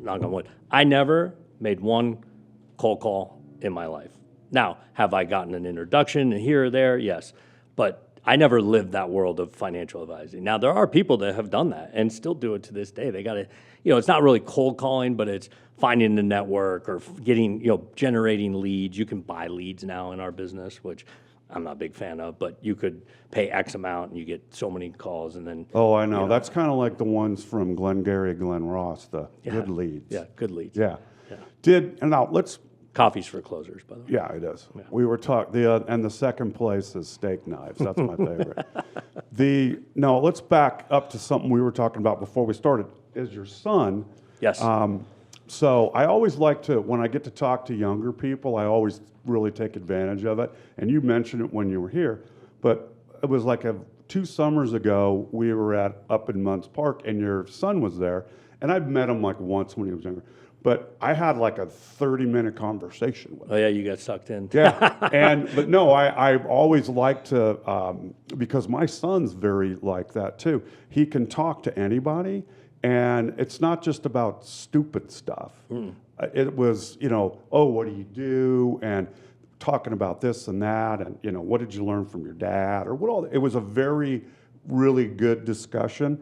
on wood, I never made one cold call in my life. Now, have I gotten an introduction here or there? Yes. But I never lived that world of financial advising. Now, there are people that have done that and still do it to this day. They got to, it's not really cold calling, but it's finding the network or getting, generating leads. You can buy leads now in our business, which I'm not a big fan of, but you could pay X amount and you get so many calls and then. Oh, I know. That's kind of like the ones from Glengarry Glen Ross, the good leads. Yeah, good leads. Yeah. Yeah. Now let's. Coffee's for closers, by the way. Yeah, it is. Yeah. We were talking, and the second place is steak knives. That's my favorite. No, let's back up to something we were talking about before we started. Is your son? Yes. So I always like to, when I get to talk to younger people, I always really take advantage of it. And you mentioned it when you were here, but it was like 2 summers ago, we were up in Muntz Park, and your son was there. And I've met him like once when he was younger. But I had like a 30-minute conversation with him. Oh, yeah, you got sucked in. Yeah, but no, I always like to, because my son's very like that too. He can talk to anybody, and it's not just about stupid stuff. It was, what do you do? And talking about this and that, and, what did you learn from your dad? Or what all, it was a really good discussion.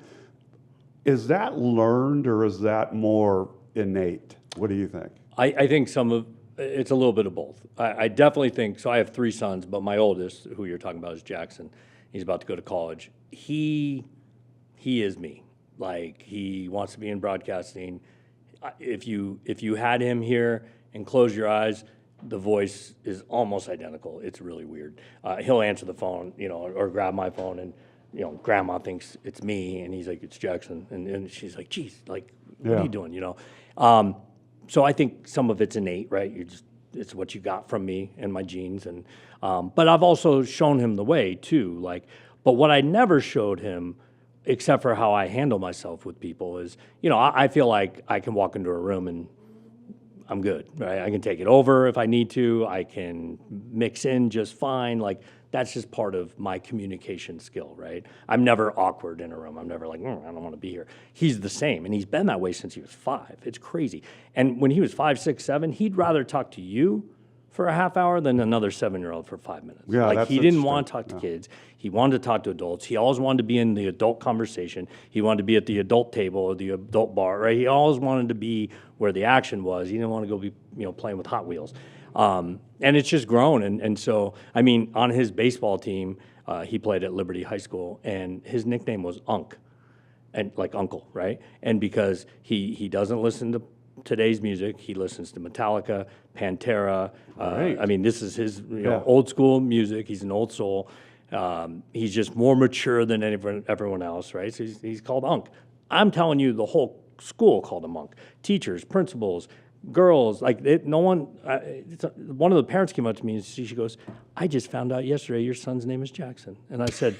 Is that learned, or is that more innate? What do you think? I think it's a little bit of both. I definitely think, so I have 3 sons, but my oldest, who you're talking about, is Jackson. He's about to go to college. He is me. Like, he wants to be in broadcasting. If you had him here and close your eyes, the voice is almost identical. It's really weird. He'll answer the phone, or grab my phone, and grandma thinks it's me, and he's like, it's Jackson, and she's like, geez, like, what are you doing, So I think some of it's innate, right? It's what you got from me and my genes, and but I've also shown him the way too. But what I never showed him, except for how I handle myself with people, is I feel like I can walk into a room and I'm good, right? I can take it over if I need to. I can mix in just fine. Like, that's just part of my communication skill, right? I'm never awkward in a room. I'm never like, I don't want to be here. He's the same, and he's been that way since he was 5. It's crazy. And when he was 5, 6, 7, he'd rather talk to you for a half hour than another 7-year-old for 5 minutes. Yeah, like, that's he didn't interesting. want to talk to kids. He wanted to talk to adults. He always wanted to be in the adult conversation. He wanted to be at the adult table or the adult bar, right? He always wanted to be where the action was. He didn't want to go be, playing with Hot Wheels. And it's just grown. And so, on his baseball team, he played at Liberty High School, and his nickname was Unc, and like uncle, right? And because he doesn't listen to today's music, he listens to Metallica, Pantera. Right. This is his old school music. He's an old soul. He's just more mature than everyone else, right? So he's called Unc. I'm telling you, the whole school called him Unc. Teachers, principals, girls, like no one. One of the parents came up to me and she goes, "I just found out yesterday your son's name is Jackson," and I said,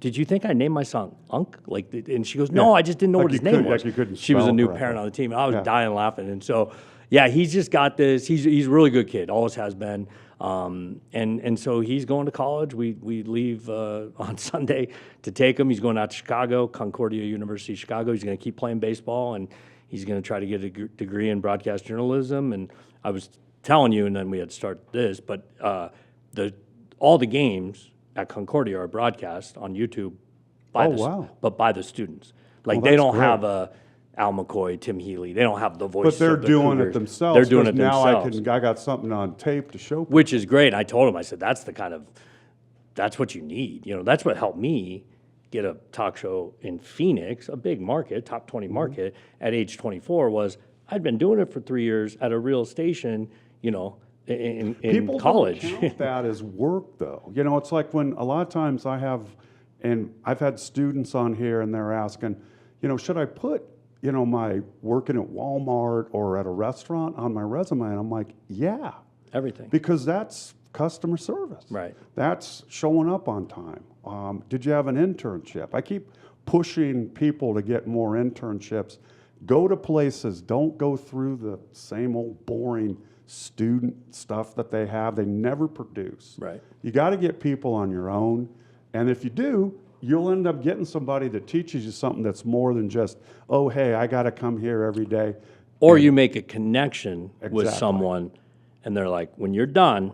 "Did you think I named my son Unc?" Like, and she goes, "No, I just didn't know what his name was." Like you couldn't She was a spell new correctly. parent on the team. I was dying laughing, and so yeah, he's just got this. He's a really good kid, always has been. And so he's going to college. We leave on Sunday to take him. He's going out to Chicago, Concordia University, Chicago. He's going to keep playing baseball, and he's going to try to get a degree in broadcast journalism. And I was telling you, and then we had to start this, but all the games at Concordia are broadcast on YouTube but by the students. Like they don't have Al McCoy, Tim Healy. They don't have the voice. But they're of the doing Cougars. it themselves. They're doing it now themselves. I got something on tape to show people. Which is great. I told him, I said, that's what you need. You know, that's what helped me get a talk show in Phoenix, a big market, top 20 market, at age 24 was I'd been doing it for 3 years at a real station, you know, in People college. don't count that as work, though. You know, it's like when a lot of times I've had students on here and they're asking, you know, should I put, you know, my working at Walmart or at a restaurant on my resume? And I'm like, yeah. Everything. Because that's customer service. Right. That's showing up on time. Did you have an internship? I keep pushing people to get more internships. Go to places. Don't go through the same old boring student stuff that they have. They never produce. Right. You got to get people on your own. And if you do, you'll end up getting somebody that teaches you something that's more than just, oh, hey, I got to come here every day. Or you make a connection with Exactly. someone and they're like, when you're done,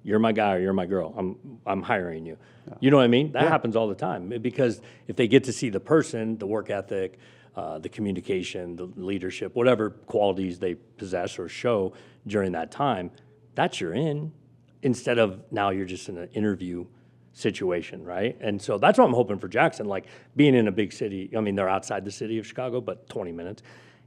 you're my guy or you're my girl. I'm hiring you. Yeah. You know what I mean? That happens all the time because if they get to see the person, the work ethic, the communication, the leadership, whatever qualities they possess or show during that time, that's your in, instead of now you're just in an interview situation, right? And so that's what I'm hoping for Jackson, like being in a big city. I mean, they're outside the city of Chicago, but 20 minutes.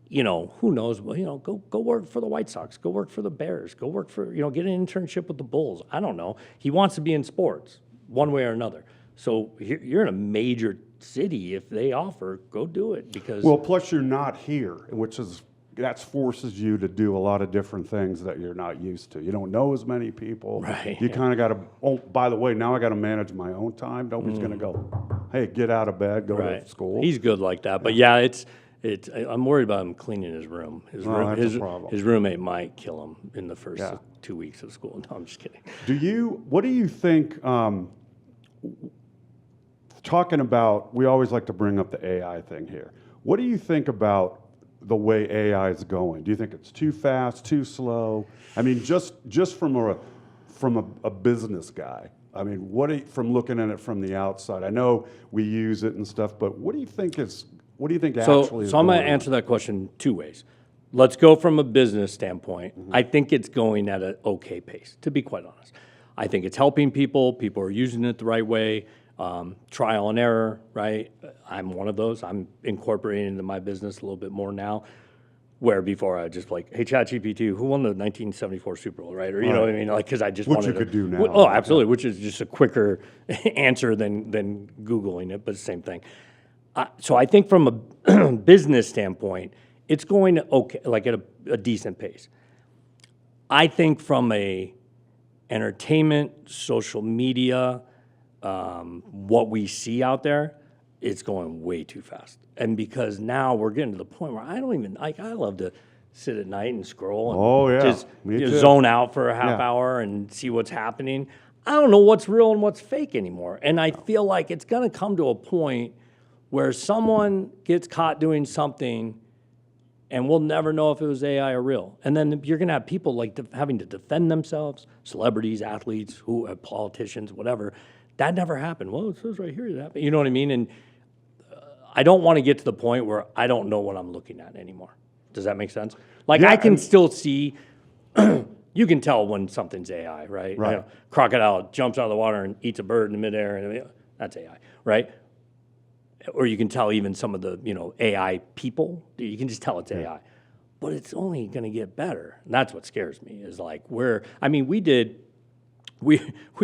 You know, who knows? Well, you know, go work for the White Sox. Go work for the Bears. Go work for, you know, get an internship with the Bulls. I don't know. He wants to be in sports one way or another. So you're in a major city. If they offer, go do it because. Well, plus you're not here, that forces you to do a lot of different things that you're not used to. You don't know as many people. Right. You kind of got to, oh, by the way, now I got to manage my own time. Nobody's going to go, hey, get out of bed, go to school. He's good like that. But yeah, I'm worried about him cleaning his room. His roommate might kill him in the first 2 weeks of school. No, I'm just kidding. What do you think, talking about, we always like to bring up the AI thing here. What do you think about the way AI is going? Do you think it's too fast, too slow? I mean, just from a business guy. I mean, from looking at it from the outside? I know we use it and stuff, but what do you think actually is So I'm going to answer that question two ways. Let's go from a business standpoint. Mm-hmm. I think it's going at an okay pace, to be quite honest. I think it's helping people. People are using it the right way. Trial and error, right? I'm one of those. I'm incorporating into my business a little bit more now, where before I just like, hey, ChatGPT, who won the 1974 Super Bowl, right? Or you know what I mean? Like, because I just which wanted you could do now. Oh, absolutely. Which is just a quicker answer than Googling it, but same thing. So I think from a business standpoint, it's going okay, like at a decent pace. I think from a entertainment, social media, what we see out there, it's going way too fast. And because now we're getting to the point where I don't even, like, I love to sit at night and scroll and just zone out for a half hour and see what's happening. I don't know what's real and what's fake anymore. And I feel like it's going to come to a point where someone gets caught doing something and we'll never know if it was AI or real. And then you're going to have people like having to defend themselves, celebrities, athletes, politicians, whatever. That never happened. Well, it says right here that happened. You know what I mean? And I don't want to get to the point where I don't know what I'm looking at anymore. Does that make sense? Like I can still see, you can tell when something's AI, right? Right. You know, crocodile jumps out of the water and eats a bird in the midair, and that's AI, right? Or you can tell even some of the, AI people, you can just tell it's AI. But it's only going to get better. And that's what scares me is like we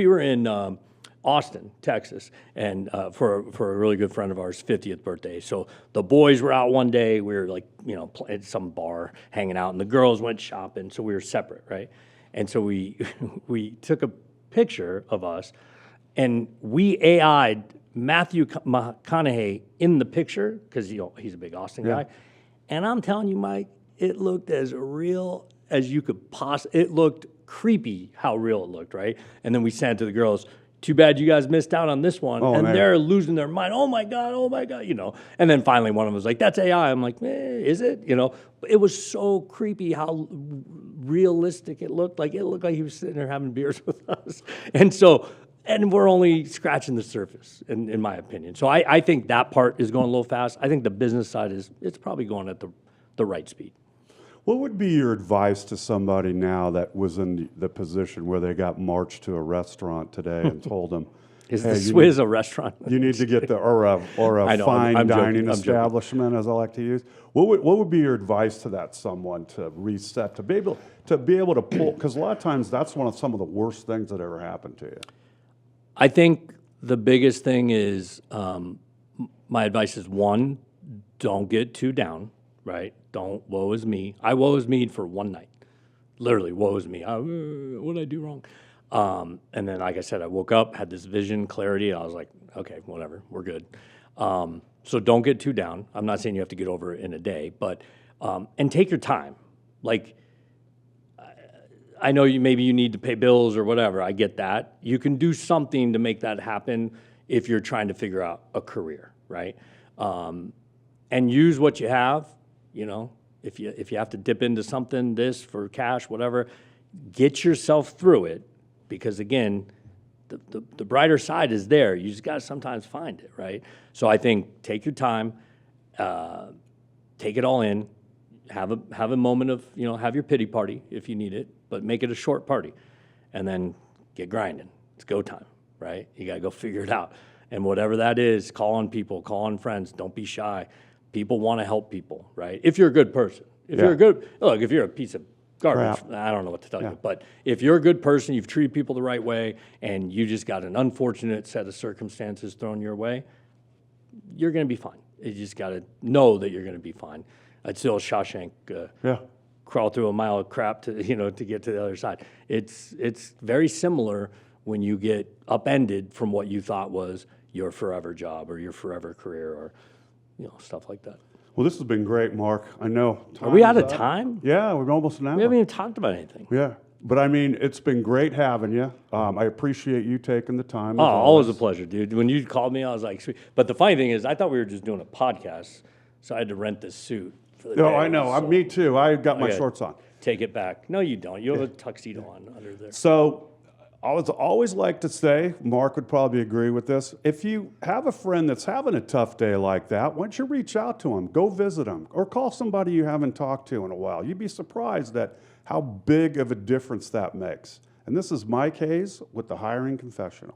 were in Austin, Texas, and for a really good friend of ours, 50th birthday. So the boys were out one day. We were like, at some bar hanging out, and the girls went shopping. So we were separate, right? And so we we took a picture of us, and we AI'd Matthew McConaughey in the picture because he's a big Austin guy. And I'm telling you, Mike, it looked as real as you could possibly. It looked creepy how real it looked, right? And then we sent it to the girls. Too bad you guys missed out on this one. And they're losing their mind. Oh my God, And then finally one of them was like, that's AI. I'm like, is it? It was so creepy how realistic it looked. Like, it looked like he was sitting there having beers with us. And we're only scratching the surface, in my opinion. So I think that part is going a little fast. I think the business side it's probably going at the right speed. What would be your advice to somebody now that was in the position where they got marched to a restaurant today and told them, Is the Swizz a restaurant? You need to get or a fine dining establishment, as I like to use. What would be your advice to that someone to reset, to be able to pull? Because a lot of times that's some of the worst things that ever happened to you. I think the biggest thing is my advice is, one, don't get too down, right? Don't woe is me. I woe is me for one night. Literally, woe is me. What did I do wrong? And then, like I said, I woke up, had this vision, clarity, and I was like, okay, whatever, we're good. So don't get too down. I'm not saying you have to get over it in a day, but and take your time. Like, I know maybe you need to pay bills or whatever. I get that. You can do something to make that happen if you're trying to figure out a career, right? And use what you have. If you have to dip into something, this for cash, whatever, get yourself through it, because again, the brighter side is there. You just got to sometimes find it, right? So I think take your time, take it all in, have a moment of, have your pity party if you need it, but make it a short party, and then get grinding. It's go time, right? You got to go figure it out. And whatever that is, call on people, call on friends. Don't be shy. People want to help people, right? If you're a good person. If you're a piece of garbage, I don't know what to tell you. But if you're a good person, you've treated people the right way, and you just got an unfortunate set of circumstances thrown your way, you're going to be fine. You just got to know that you're going to be fine. I'd still Shawshank crawl through a mile of crap to get to the other side. It's very similar when you get upended from what you thought was your forever job or your forever career or stuff like that. Well, this has been great, Mark. I know. Are we out of time? Yeah, we're almost an hour. We haven't even talked about anything. Yeah, but I mean, it's been great having you. I appreciate you taking the time. Always a pleasure, dude. When you called me, I was like, sweet. But the funny thing is, I thought we were just doing a podcast, so I had to rent this suit for the day. I know. So me too. I got my shorts on. Take it back. No, you don't. You have a tuxedo on under there. So I would always like to say, Mark would probably agree with this, if you have a friend that's having a tough day like that, why don't you reach out to them, go visit them, or call somebody you haven't talked to in a while. You'd be surprised at how big of a difference that makes. And this is Mike Hayes with the Hiring Confessional.